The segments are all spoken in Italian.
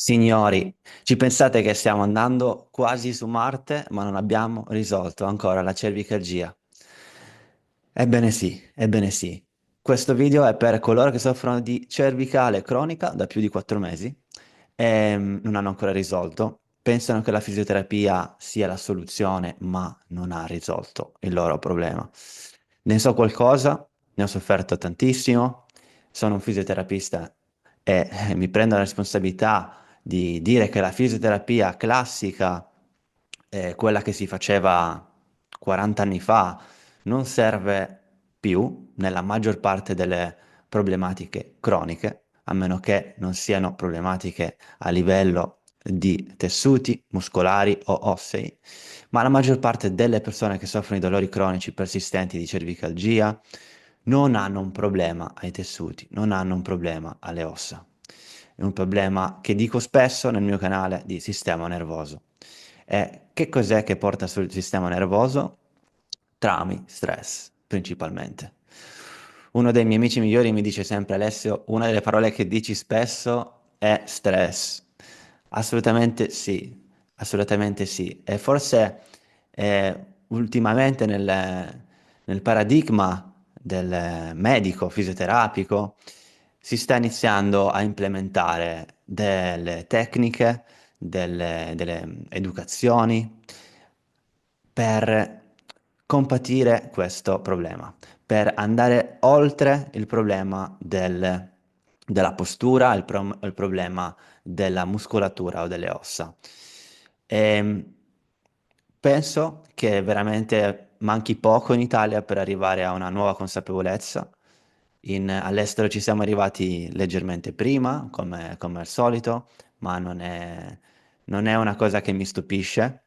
Signori, ci pensate che stiamo andando quasi su Marte, ma non abbiamo risolto ancora la cervicalgia? Ebbene sì, ebbene sì. Questo video è per coloro che soffrono di cervicale cronica da più di 4 mesi e non hanno ancora risolto. Pensano che la fisioterapia sia la soluzione, ma non ha risolto il loro problema. Ne so qualcosa, ne ho sofferto tantissimo, sono un fisioterapista e mi prendo la responsabilità di dire che la fisioterapia classica, quella che si faceva 40 anni fa, non serve più nella maggior parte delle problematiche croniche, a meno che non siano problematiche a livello di tessuti muscolari o ossei, ma la maggior parte delle persone che soffrono di dolori cronici persistenti di cervicalgia non hanno un problema ai tessuti, non hanno un problema alle ossa. È un problema che dico spesso nel mio canale di sistema nervoso. E che cos'è che porta sul sistema nervoso? Traumi, stress, principalmente. Uno dei miei amici migliori mi dice sempre, Alessio, una delle parole che dici spesso è stress. Assolutamente sì, assolutamente sì. E forse ultimamente nel paradigma del medico fisioterapico si sta iniziando a implementare delle tecniche, delle educazioni per compatire questo problema, per andare oltre il problema della postura, il problema della muscolatura o delle ossa. E penso che veramente manchi poco in Italia per arrivare a una nuova consapevolezza. All'estero ci siamo arrivati leggermente prima, come al solito, ma non è una cosa che mi stupisce,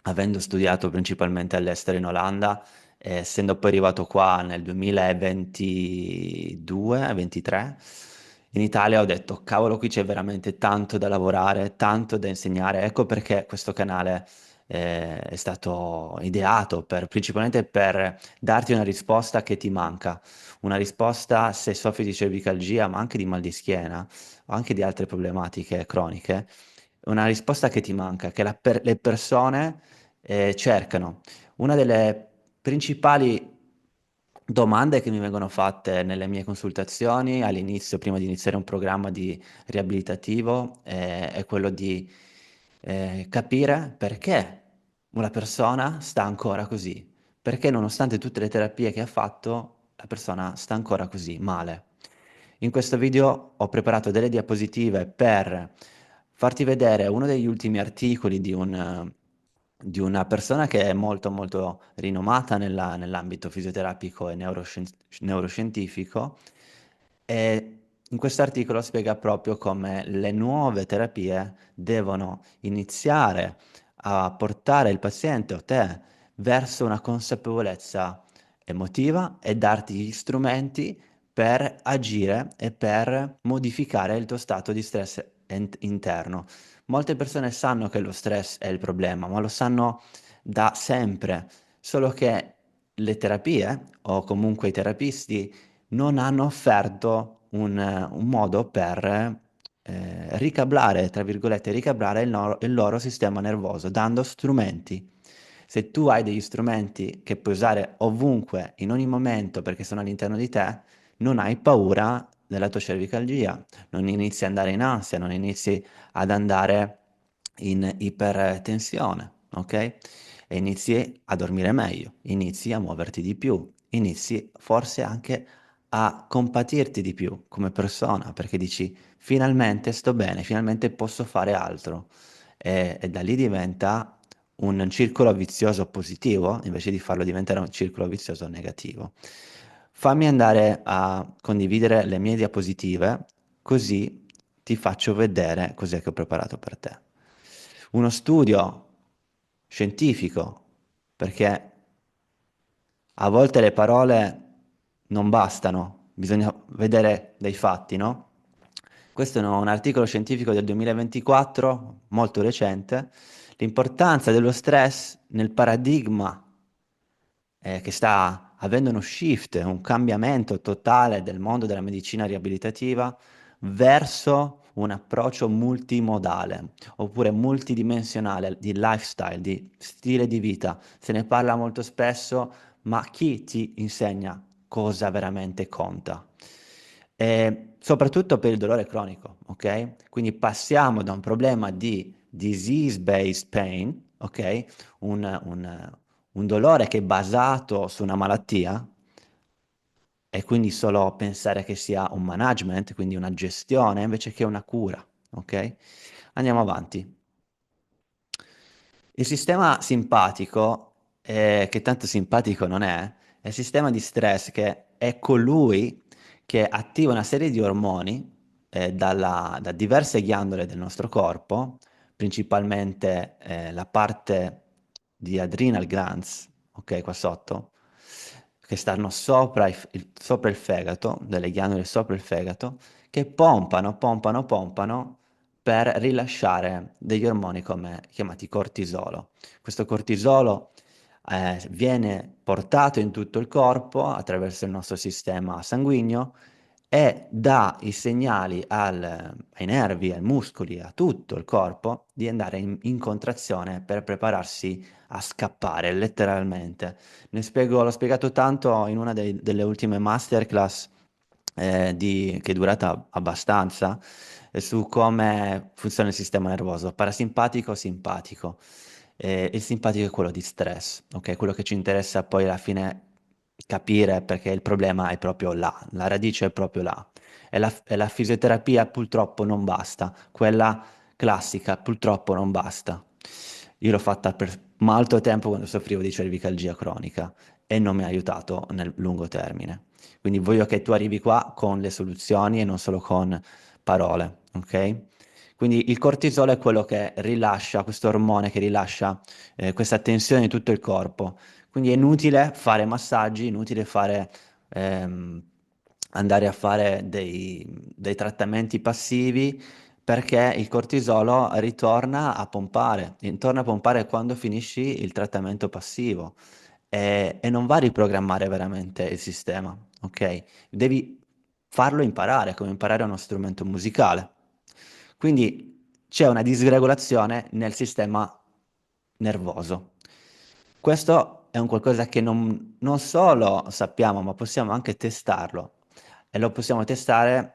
avendo studiato principalmente all'estero in Olanda, e essendo poi arrivato qua nel 2022-23, in Italia ho detto, cavolo, qui c'è veramente tanto da lavorare, tanto da insegnare. Ecco perché questo canale è stato ideato principalmente per darti una risposta che ti manca, una risposta se soffri di cervicalgia, ma anche di mal di schiena o anche di altre problematiche croniche, una risposta che ti manca, che le persone cercano. Una delle principali domande che mi vengono fatte nelle mie consultazioni all'inizio, prima di iniziare un programma di riabilitativo, è quello di capire perché una persona sta ancora così, perché nonostante tutte le terapie che ha fatto, la persona sta ancora così male. In questo video ho preparato delle diapositive per farti vedere uno degli ultimi articoli di una persona che è molto molto rinomata nell'ambito fisioterapico e neuroscientifico e in questo articolo spiega proprio come le nuove terapie devono iniziare a portare il paziente o te verso una consapevolezza emotiva e darti gli strumenti per agire e per modificare il tuo stato di stress interno. Molte persone sanno che lo stress è il problema, ma lo sanno da sempre, solo che le terapie o comunque i terapisti non hanno offerto un modo per ricablare, tra virgolette, ricablare il loro sistema nervoso, dando strumenti. Se tu hai degli strumenti che puoi usare ovunque, in ogni momento, perché sono all'interno di te, non hai paura della tua cervicalgia, non inizi ad andare in ansia, non inizi ad andare in ipertensione, ok? E inizi a dormire meglio, inizi a muoverti di più, inizi forse anche a compatirti di più come persona, perché dici finalmente sto bene, finalmente posso fare altro. E da lì diventa un circolo vizioso positivo invece di farlo diventare un circolo vizioso negativo. Fammi andare a condividere le mie diapositive, così ti faccio vedere cos'è che ho preparato per te. Uno studio scientifico, perché a volte le parole non bastano, bisogna vedere dei fatti, no? Questo è un articolo scientifico del 2024, molto recente, l'importanza dello stress nel paradigma che sta avendo uno shift, un cambiamento totale del mondo della medicina riabilitativa verso un approccio multimodale oppure multidimensionale di lifestyle, di stile di vita. Se ne parla molto spesso, ma chi ti insegna cosa veramente conta? E soprattutto per il dolore cronico, ok? Quindi passiamo da un problema di disease-based pain, ok? Un dolore che è basato su una malattia e quindi solo pensare che sia un management, quindi una gestione, invece che una cura, ok? Andiamo avanti. Il sistema simpatico, che tanto simpatico non è il sistema di stress che è colui che attiva una serie di ormoni da diverse ghiandole del nostro corpo, principalmente la parte di adrenal glands, ok, qua sotto, che stanno sopra il fegato, delle ghiandole sopra il fegato, che pompano per rilasciare degli ormoni come chiamati cortisolo. Questo cortisolo viene portato in tutto il corpo attraverso il nostro sistema sanguigno e dà i segnali ai nervi, ai muscoli, a tutto il corpo di andare in contrazione per prepararsi a scappare, letteralmente. L'ho spiegato tanto in una delle ultime masterclass che è durata abbastanza, su come funziona il sistema nervoso, parasimpatico, simpatico. Il simpatico è quello di stress, ok? Quello che ci interessa poi alla fine capire perché il problema è proprio là, la radice è proprio là. E la fisioterapia purtroppo non basta, quella classica purtroppo non basta. Io l'ho fatta per molto tempo quando soffrivo di cervicalgia cronica e non mi ha aiutato nel lungo termine. Quindi voglio che tu arrivi qua con le soluzioni e non solo con parole, ok? Quindi il cortisolo è quello che rilascia, questo ormone che rilascia questa tensione in tutto il corpo. Quindi è inutile fare massaggi, inutile ehm, andare a fare dei trattamenti passivi perché il cortisolo ritorna a pompare quando finisci il trattamento passivo e non va a riprogrammare veramente il sistema, ok? Devi farlo imparare, come imparare uno strumento musicale. Quindi c'è una disregolazione nel sistema nervoso. Questo è un qualcosa che non solo sappiamo, ma possiamo anche testarlo. E lo possiamo testare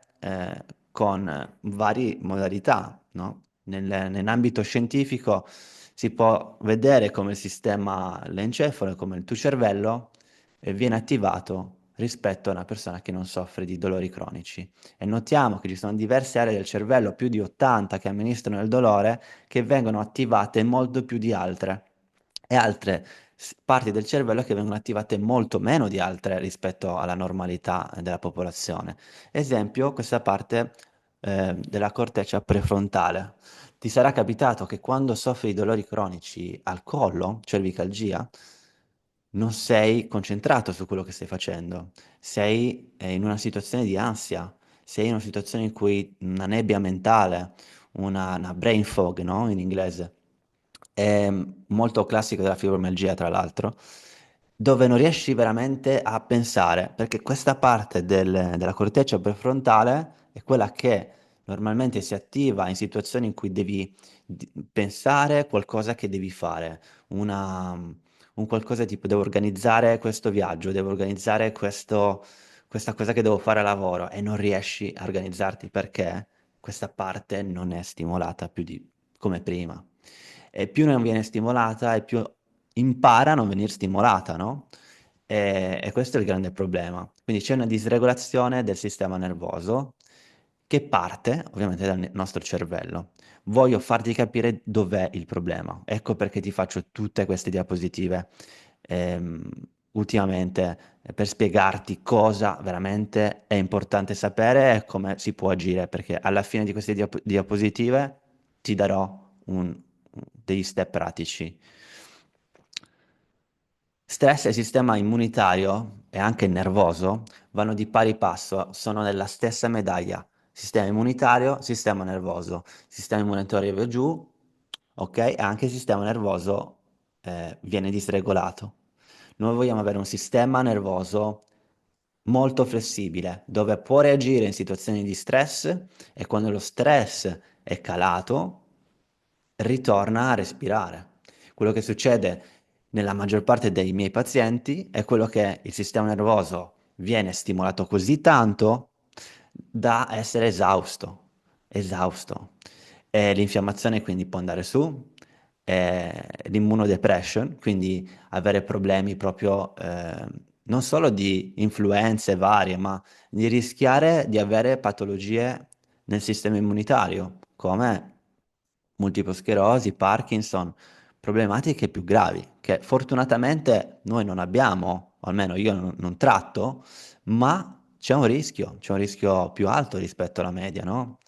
con varie modalità, no? Nell'ambito scientifico si può vedere come il sistema l'encefalo, come il tuo cervello, viene attivato rispetto a una persona che non soffre di dolori cronici. E notiamo che ci sono diverse aree del cervello, più di 80, che amministrano il dolore, che vengono attivate molto più di altre. E altre parti del cervello che vengono attivate molto meno di altre rispetto alla normalità della popolazione. Esempio, questa parte della corteccia prefrontale. Ti sarà capitato che quando soffri di dolori cronici al collo, cervicalgia, non sei concentrato su quello che stai facendo, sei in una situazione di ansia, sei in una situazione in cui una nebbia mentale, una brain fog, no? In inglese, è molto classico della fibromialgia, tra l'altro, dove non riesci veramente a pensare, perché questa parte della corteccia prefrontale è quella che normalmente si attiva in situazioni in cui devi pensare qualcosa che devi fare, una, un qualcosa tipo devo organizzare questo viaggio, devo organizzare questa cosa che devo fare a lavoro e non riesci a organizzarti perché questa parte non è stimolata più di come prima. E più non viene stimolata e più impara a non venire stimolata, no? E questo è il grande problema. Quindi c'è una disregolazione del sistema nervoso che parte ovviamente dal nostro cervello. Voglio farti capire dov'è il problema. Ecco perché ti faccio tutte queste diapositive ehm, ultimamente per spiegarti cosa veramente è importante sapere e come si può agire, perché alla fine di queste diapositive ti darò degli step pratici. Stress e sistema immunitario e anche nervoso vanno di pari passo, sono nella stessa medaglia. Sistema immunitario, sistema nervoso. Sistema immunitario va giù, ok? E anche il sistema nervoso viene disregolato. Noi vogliamo avere un sistema nervoso molto flessibile, dove può reagire in situazioni di stress e quando lo stress è calato, ritorna a respirare. Quello che succede nella maggior parte dei miei pazienti è quello che il sistema nervoso viene stimolato così tanto da essere esausto, esausto. E l'infiammazione quindi può andare su, l'immunodepression, quindi avere problemi proprio non solo di influenze varie, ma di rischiare di avere patologie nel sistema immunitario, come multipla sclerosi, Parkinson, problematiche più gravi, che fortunatamente noi non abbiamo, o almeno io non tratto, ma c'è un rischio più alto rispetto alla media, no?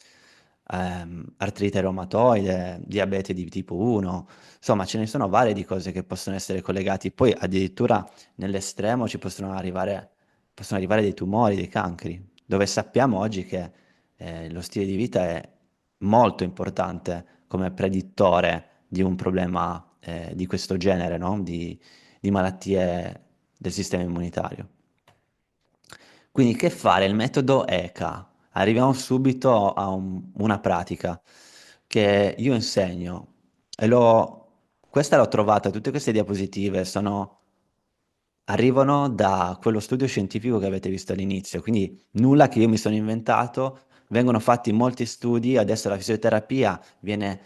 Artrite reumatoide, diabete di tipo 1, insomma ce ne sono varie di cose che possono essere collegati, poi addirittura nell'estremo ci possono arrivare dei tumori, dei cancri, dove sappiamo oggi che lo stile di vita è molto importante come predittore di un problema di questo genere, no? Di malattie del sistema immunitario. Quindi che fare? Il metodo ECA. Arriviamo subito a una pratica che io insegno e questa l'ho trovata, tutte queste diapositive arrivano da quello studio scientifico che avete visto all'inizio, quindi nulla che io mi sono inventato, vengono fatti molti studi, adesso la fisioterapia viene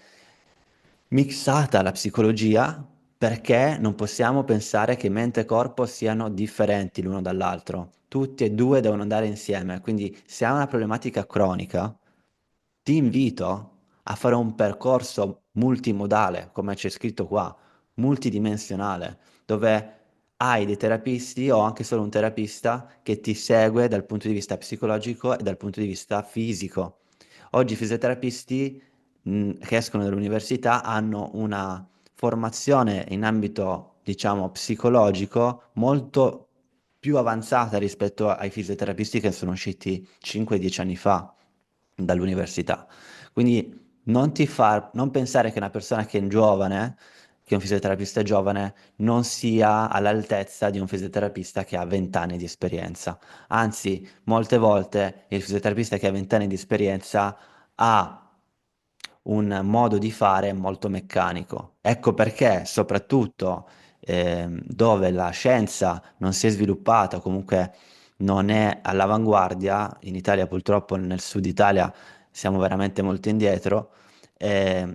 mixata alla psicologia perché non possiamo pensare che mente e corpo siano differenti l'uno dall'altro. Tutti e due devono andare insieme, quindi se hai una problematica cronica, ti invito a fare un percorso multimodale, come c'è scritto qua, multidimensionale, dove hai dei terapisti o anche solo un terapista che ti segue dal punto di vista psicologico e dal punto di vista fisico. Oggi i fisioterapisti, che escono dall'università hanno una formazione in ambito, diciamo, psicologico molto più avanzata rispetto ai fisioterapisti che sono usciti 5-10 anni fa dall'università. Quindi non pensare che una persona che è giovane, che un fisioterapista giovane, non sia all'altezza di un fisioterapista che ha 20 anni di esperienza. Anzi, molte volte il fisioterapista che ha 20 anni di esperienza ha un modo di fare molto meccanico. Ecco perché, soprattutto dove la scienza non si è sviluppata, o comunque non è all'avanguardia, in Italia purtroppo nel sud Italia siamo veramente molto indietro,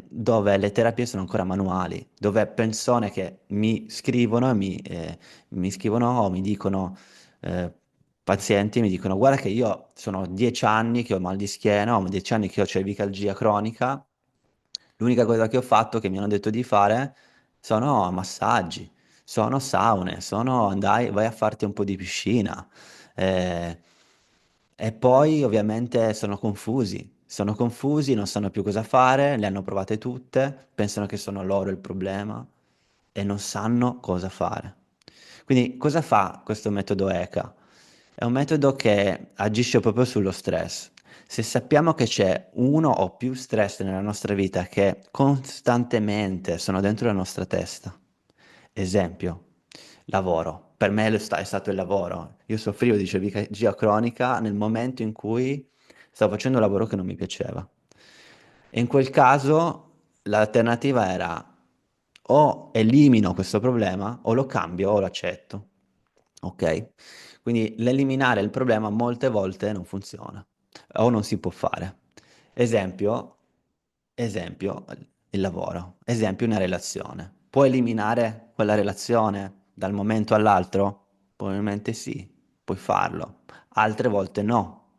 dove le terapie sono ancora manuali, dove persone che mi scrivono mi scrivono o mi dicono, eh, pazienti mi dicono, guarda che io sono 10 anni che ho mal di schiena, ho 10 anni che ho cervicalgia cronica, l'unica cosa che ho fatto, che mi hanno detto di fare, sono massaggi, sono saune, vai a farti un po' di piscina. Eh, e poi ovviamente sono confusi, non sanno più cosa fare, le hanno provate tutte, pensano che sono loro il problema e non sanno cosa fare. Quindi cosa fa questo metodo ECA? È un metodo che agisce proprio sullo stress. Se sappiamo che c'è uno o più stress nella nostra vita che costantemente sono dentro la nostra testa, esempio, lavoro. Per me è stato il lavoro. Io soffrivo di cervicagia cronica nel momento in cui stavo facendo un lavoro che non mi piaceva. E in quel caso l'alternativa era o elimino questo problema o lo cambio o lo accetto. Ok? Quindi l'eliminare il problema molte volte non funziona o non si può fare. Esempio, esempio, il lavoro. Esempio, una relazione. Puoi eliminare quella relazione dal momento all'altro? Probabilmente sì, puoi farlo. Altre volte no.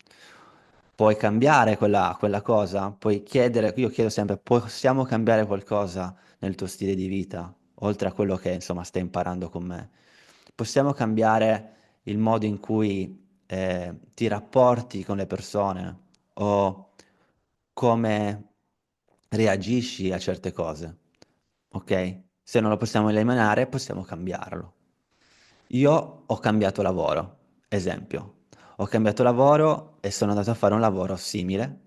Puoi cambiare quella cosa? Puoi chiedere, io chiedo sempre, possiamo cambiare qualcosa nel tuo stile di vita, oltre a quello che insomma stai imparando con me? Possiamo cambiare il modo in cui ti rapporti con le persone o come reagisci a certe cose, ok? Se non lo possiamo eliminare, possiamo cambiarlo. Io ho cambiato lavoro, esempio. Ho cambiato lavoro e sono andato a fare un lavoro simile,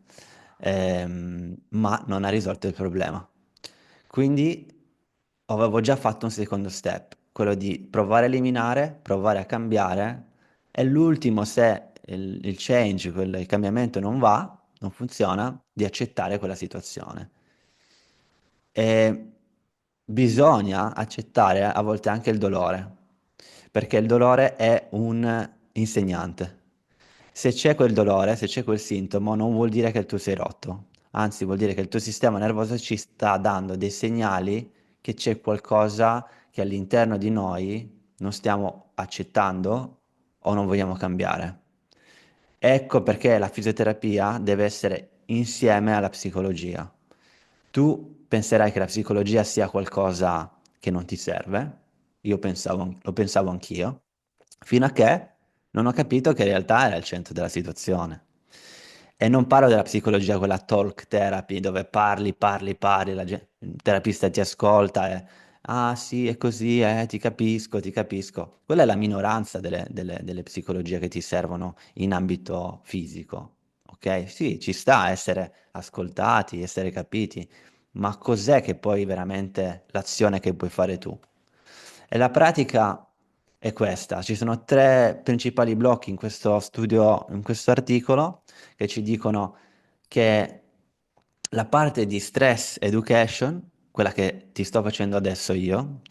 ma non ha risolto il problema. Quindi avevo già fatto un secondo step, quello di provare a eliminare, provare a cambiare E l'ultimo, se il change, il cambiamento non va, non funziona, di accettare quella situazione. E bisogna accettare a volte anche il dolore, perché il dolore è un insegnante. Se c'è quel dolore, se c'è quel sintomo, non vuol dire che tu sei rotto, anzi vuol dire che il tuo sistema nervoso ci sta dando dei segnali che c'è qualcosa che all'interno di noi non stiamo accettando o non vogliamo cambiare. Ecco perché la fisioterapia deve essere insieme alla psicologia. Tu penserai che la psicologia sia qualcosa che non ti serve, lo pensavo anch'io, fino a che non ho capito che in realtà era il centro della situazione. E non parlo della psicologia, quella talk therapy, dove parli, parli, parli, il terapista ti ascolta e, ah sì, è così, ti capisco, ti capisco. Quella è la minoranza delle psicologie che ti servono in ambito fisico, ok? Sì, ci sta a essere ascoltati, essere capiti, ma cos'è che poi veramente l'azione che puoi fare tu? E la pratica è questa. Ci sono tre principali blocchi in questo studio, in questo articolo, che ci dicono che la parte di stress education, quella che ti sto facendo adesso io,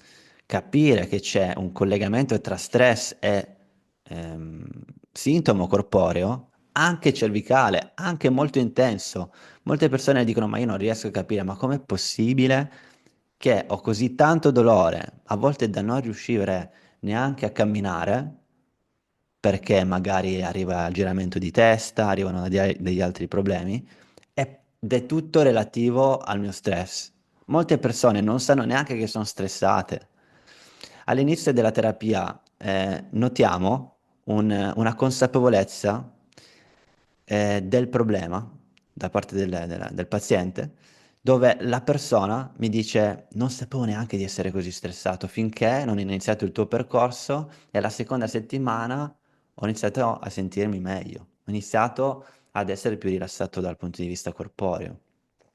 capire che c'è un collegamento tra stress e ehm, sintomo corporeo, anche cervicale, anche molto intenso. Molte persone dicono: Ma io non riesco a capire, ma com'è possibile che ho così tanto dolore, a volte da non riuscire neanche a camminare, perché magari arriva il giramento di testa, arrivano degli altri problemi, ed è tutto relativo al mio stress. Molte persone non sanno neanche che sono stressate. All'inizio della terapia notiamo una consapevolezza del problema da parte del paziente, dove la persona mi dice non sapevo neanche di essere così stressato finché non ho iniziato il tuo percorso e la seconda settimana ho iniziato a sentirmi meglio, ho iniziato ad essere più rilassato dal punto di vista corporeo.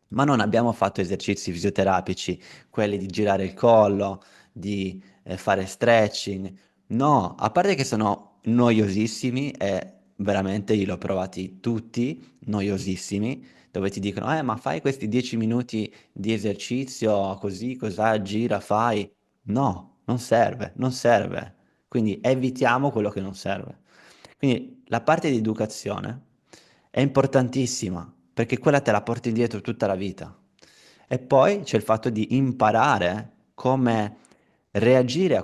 Ma non abbiamo fatto esercizi fisioterapici, quelli di girare il collo, di fare stretching. No, a parte che sono noiosissimi e veramente io li ho provati tutti, noiosissimi, dove ti dicono, ma fai questi 10 minuti di esercizio così, cos'ha, gira, fai. No, non serve, non serve. Quindi evitiamo quello che non serve. Quindi la parte di educazione è importantissima, perché quella te la porti dietro tutta la vita. E poi c'è il fatto di imparare come reagire a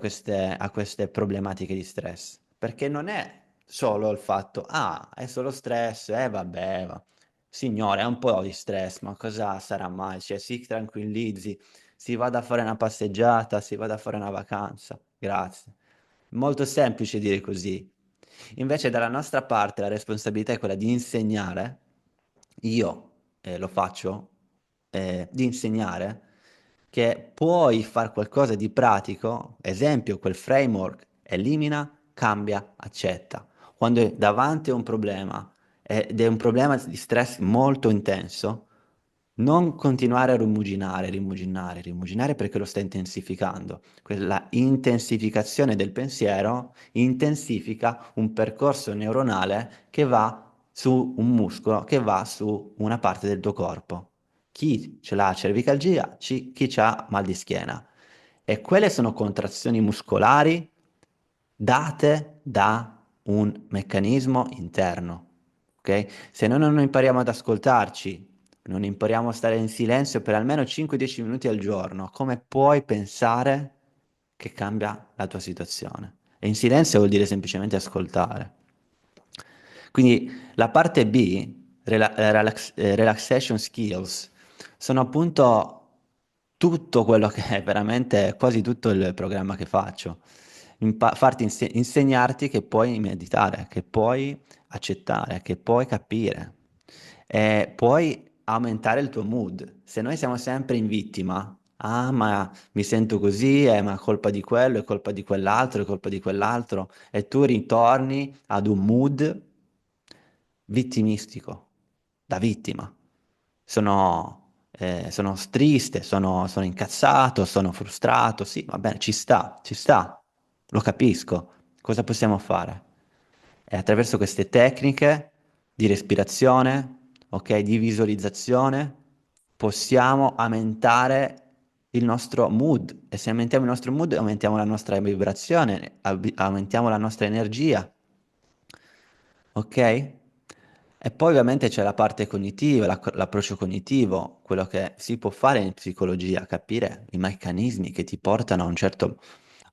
queste problematiche di stress, perché non è solo il fatto, è solo stress, vabbè, va. Signore, è un po' di stress, ma cosa sarà mai? Cioè, si tranquillizzi, si vada a fare una passeggiata, si vada a fare una vacanza. Grazie. Molto semplice dire così. Invece dalla nostra parte la responsabilità è quella di insegnare, io lo faccio, di insegnare che puoi fare qualcosa di pratico, esempio quel framework, elimina, cambia, accetta. Quando è davanti a un problema ed è un problema di stress molto intenso, non continuare a rimuginare, rimuginare, rimuginare perché lo sta intensificando. Quella intensificazione del pensiero intensifica un percorso neuronale che va su un muscolo, che va su una parte del tuo corpo. Chi ce l'ha cervicalgia, chi ha mal di schiena. E quelle sono contrazioni muscolari date da un meccanismo interno, ok? Se noi non impariamo ad ascoltarci, non impariamo a stare in silenzio per almeno 5-10 minuti al giorno, come puoi pensare che cambia la tua situazione? E in silenzio vuol dire semplicemente ascoltare. Quindi la parte B, relaxation skills, sono appunto tutto quello che è veramente quasi tutto il programma che faccio. Insegnarti che puoi meditare, che puoi accettare, che puoi capire e puoi aumentare il tuo mood. Se noi siamo sempre in vittima, ma mi sento così, ma è colpa di quello, è colpa di quell'altro, è colpa di quell'altro, e tu ritorni ad un mood vittimistico, da vittima. Sono triste, sono incazzato, sono frustrato. Sì, va bene, ci sta, lo capisco. Cosa possiamo fare? E attraverso queste tecniche di respirazione, ok, di visualizzazione, possiamo aumentare il nostro mood. E se aumentiamo il nostro mood, aumentiamo la nostra vibrazione, aumentiamo la nostra energia. Ok? E poi ovviamente c'è la parte cognitiva, l'approccio cognitivo, quello che si può fare in psicologia, capire i meccanismi che ti portano a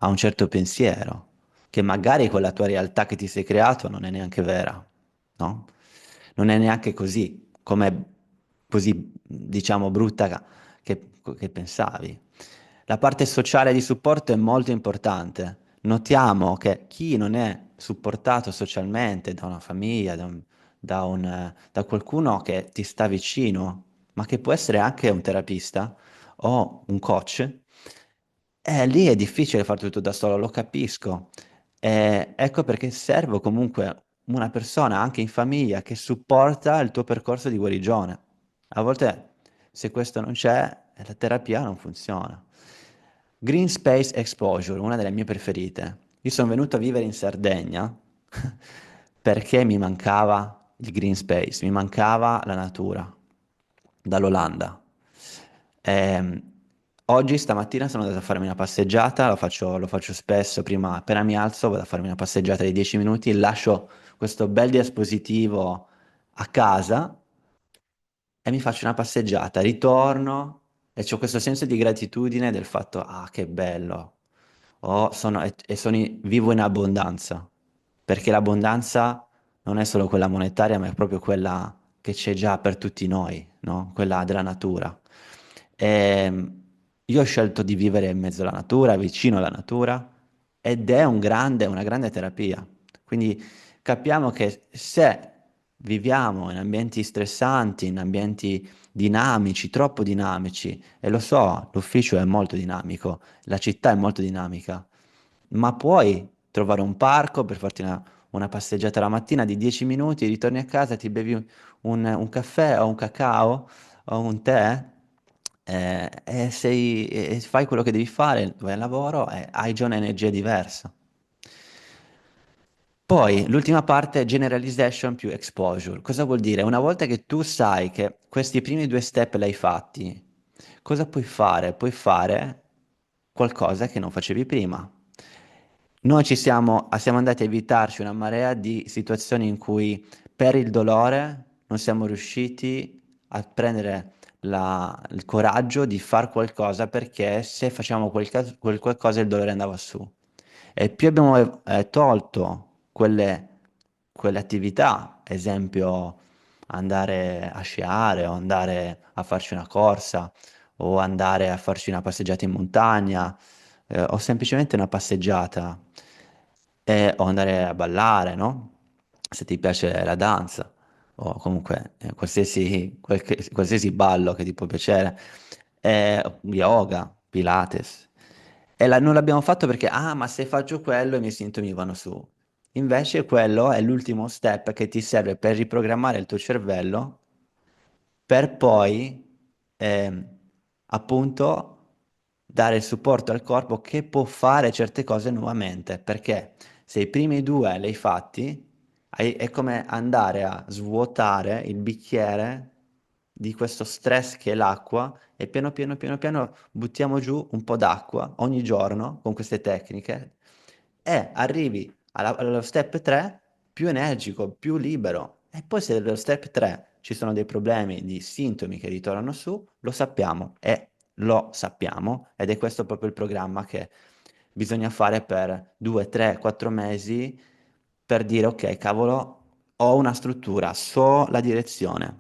un certo pensiero, che magari quella tua realtà che ti sei creato non è neanche vera, no? Non è neanche così, come così, diciamo, brutta che pensavi. La parte sociale di supporto è molto importante. Notiamo che chi non è supportato socialmente da una famiglia, da qualcuno che ti sta vicino, ma che può essere anche un terapista o un coach, lì è difficile fare tutto da solo, lo capisco. Ecco perché serve comunque una persona, anche in famiglia, che supporta il tuo percorso di guarigione. A volte, se questo non c'è, la terapia non funziona. Green Space Exposure, una delle mie preferite. Io sono venuto a vivere in Sardegna perché mi mancava il green space, mi mancava la natura dall'Olanda. Ehm, Oggi, stamattina, sono andato a farmi una passeggiata, lo faccio spesso, prima appena mi alzo vado a farmi una passeggiata di 10 minuti, lascio questo bel dispositivo a casa e mi faccio una passeggiata, ritorno e ho questo senso di gratitudine del fatto, ah, che bello, vivo in abbondanza, perché l'abbondanza non è solo quella monetaria, ma è proprio quella che c'è già per tutti noi, no? Quella della natura. E io ho scelto di vivere in mezzo alla natura, vicino alla natura, ed è una grande terapia. Quindi capiamo che se viviamo in ambienti stressanti, in ambienti dinamici, troppo dinamici, e lo so, l'ufficio è molto dinamico, la città è molto dinamica, ma puoi trovare un parco per farti una passeggiata la mattina di 10 minuti, ritorni a casa, ti bevi un caffè o un cacao o un tè e fai quello che devi fare, vai al lavoro e hai già un'energia diversa. Poi l'ultima parte è generalization più exposure. Cosa vuol dire? Una volta che tu sai che questi primi due step li hai fatti, cosa puoi fare? Puoi fare qualcosa che non facevi prima. Noi siamo andati a evitarci una marea di situazioni in cui per il dolore non siamo riusciti a prendere il coraggio di fare qualcosa perché se facciamo quel qualcosa il dolore andava su. E più abbiamo tolto quelle attività, esempio andare a sciare o andare a farci una corsa o andare a farci una passeggiata in montagna o semplicemente una passeggiata o andare a ballare, no? Se ti piace la danza o comunque qualsiasi ballo che ti può piacere, yoga, Pilates. Non l'abbiamo fatto perché, ah, ma se faccio quello i miei sintomi vanno su. Invece quello è l'ultimo step che ti serve per riprogrammare il tuo cervello per poi appunto dare il supporto al corpo che può fare certe cose nuovamente, perché se i primi due li hai fatti, è come andare a svuotare il bicchiere di questo stress che è l'acqua e piano piano buttiamo giù un po' d'acqua ogni giorno con queste tecniche e arrivi allo step 3 più energico, più libero. E poi se nello step 3 ci sono dei problemi di sintomi che ritornano su, lo sappiamo ed è questo proprio il programma che bisogna fare per 2, 3, 4 mesi per dire ok, cavolo, ho una struttura, so la direzione.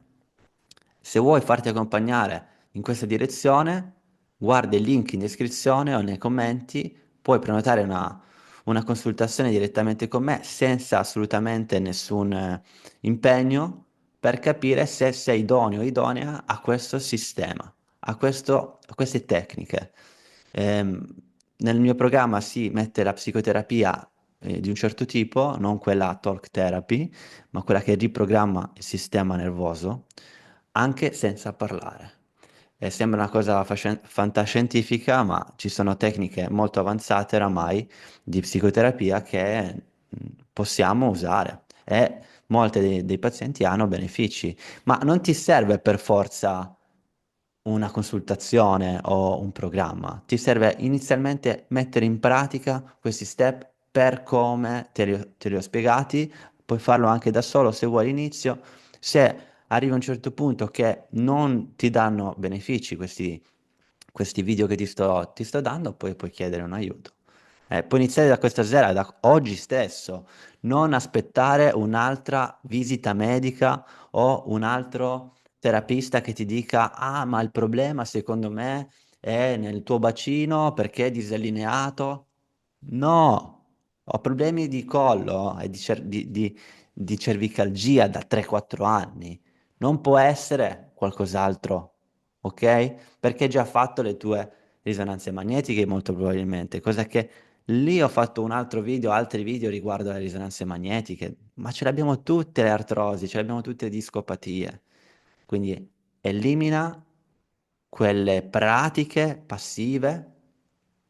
Se vuoi farti accompagnare in questa direzione, guarda il link in descrizione o nei commenti, puoi prenotare una consultazione direttamente con me senza assolutamente nessun impegno per capire se sei idoneo o idonea a questo sistema, a queste tecniche. Ehm, Nel mio programma si mette la psicoterapia di un certo tipo, non quella talk therapy, ma quella che riprogramma il sistema nervoso, anche senza parlare. Sembra una cosa fantascientifica, ma ci sono tecniche molto avanzate oramai di psicoterapia che possiamo usare. e molti dei pazienti hanno benefici, ma non ti serve per forza una consultazione o un programma, ti serve inizialmente mettere in pratica questi step per come te li ho spiegati, puoi farlo anche da solo se vuoi all'inizio, se arrivi a un certo punto che non ti danno benefici questi video che ti sto dando, poi puoi chiedere un aiuto. Puoi iniziare da questa sera, da oggi stesso, non aspettare un'altra visita medica o un altro terapista che ti dica, ah, ma il problema secondo me è nel tuo bacino perché è disallineato. No, ho problemi di collo e di cervicalgia da 3-4 anni. Non può essere qualcos'altro, ok? Perché hai già fatto le tue risonanze magnetiche molto probabilmente, cosa che lì ho fatto un altro video, altri video riguardo alle risonanze magnetiche, ma ce l'abbiamo tutte le artrosi, ce l'abbiamo tutte le discopatie. Quindi elimina quelle pratiche passive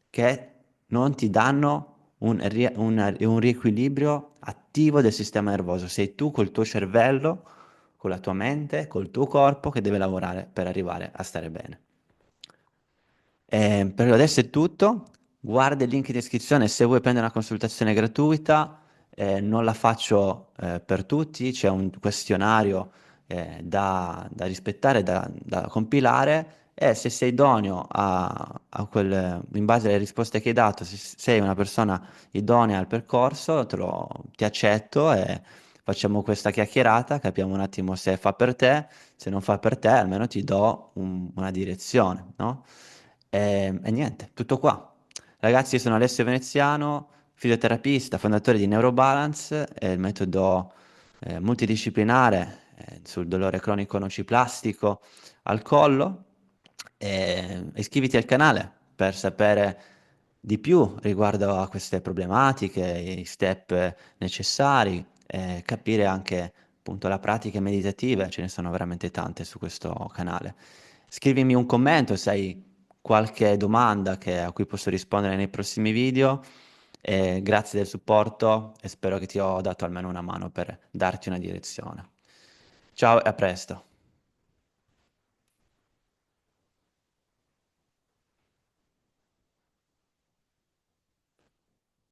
che non ti danno un riequilibrio attivo del sistema nervoso. Sei tu col tuo cervello, con la tua mente, col tuo corpo che deve lavorare per arrivare a stare bene. Per adesso è tutto. Guarda il link in descrizione se vuoi prendere una consultazione gratuita. Non la faccio per tutti, c'è un questionario da rispettare, da compilare e se sei idoneo in base alle risposte che hai dato, se sei una persona idonea al percorso, ti accetto e facciamo questa chiacchierata, capiamo un attimo se fa per te, se non fa per te, almeno ti do una direzione, no? E niente, tutto qua. Ragazzi, io sono Alessio Veneziano, fisioterapista, fondatore di Neurobalance, il metodo multidisciplinare sul dolore cronico nociplastico al collo. Iscriviti al canale per sapere di più riguardo a queste problematiche, i step necessari, capire anche appunto la pratica meditative, ce ne sono veramente tante su questo canale. Scrivimi un commento se hai qualche domanda a cui posso rispondere nei prossimi video. Grazie del supporto e spero che ti ho dato almeno una mano per darti una direzione. Ciao e a presto.